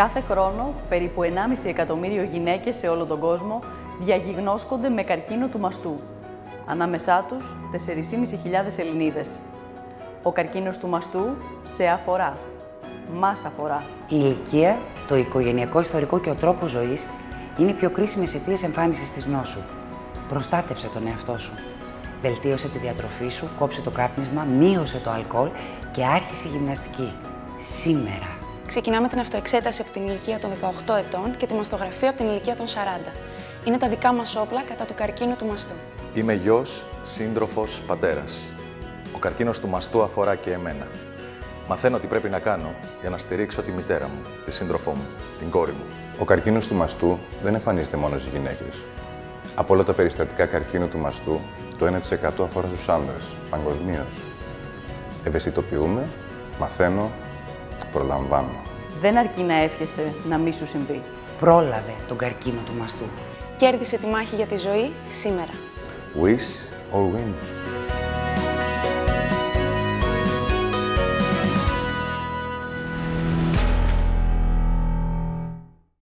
Κάθε χρόνο, περίπου 1,5 εκατομμύριο γυναίκες σε όλο τον κόσμο διαγιγνώσκονται με καρκίνο του μαστού. Ανάμεσά τους, 4.500 Ελληνίδες. Ο καρκίνος του μαστού σε αφορά. Μας αφορά. Η ηλικία, το οικογενειακό ιστορικό και ο τρόπος ζωής είναι οι πιο κρίσιμες αιτίες εμφάνισης της νόσου. Προστάτεψε τον εαυτό σου. Βελτίωσε τη διατροφή σου, κόψε το κάπνισμα, μείωσε το αλκοόλ και άρχισε η γυμναστική. Σήμερα. Ξεκινάμε την αυτοεξέταση από την ηλικία των 18 ετών και τη μαστογραφία από την ηλικία των 40. Είναι τα δικά μας όπλα κατά του καρκίνου του μαστού. Είμαι γιος, σύντροφος, πατέρας. Ο καρκίνος του μαστού αφορά και εμένα. Μαθαίνω τι πρέπει να κάνω για να στηρίξω τη μητέρα μου, τη σύντροφό μου, την κόρη μου. Ο καρκίνος του μαστού δεν εμφανίζεται μόνο στις γυναίκες. Από όλα τα περιστατικά καρκίνου του μαστού, το 1% αφορά στους άνδρες, παγκοσμίως. Ευαισθητοποιούμε, μαθαίνω, προλαμβάνω. Δεν αρκεί να εύχεσαι να μη σου συμβεί. Πρόλαβε τον καρκίνο του μαστού. Κέρδισε τη μάχη για τη ζωή σήμερα. Wish or win.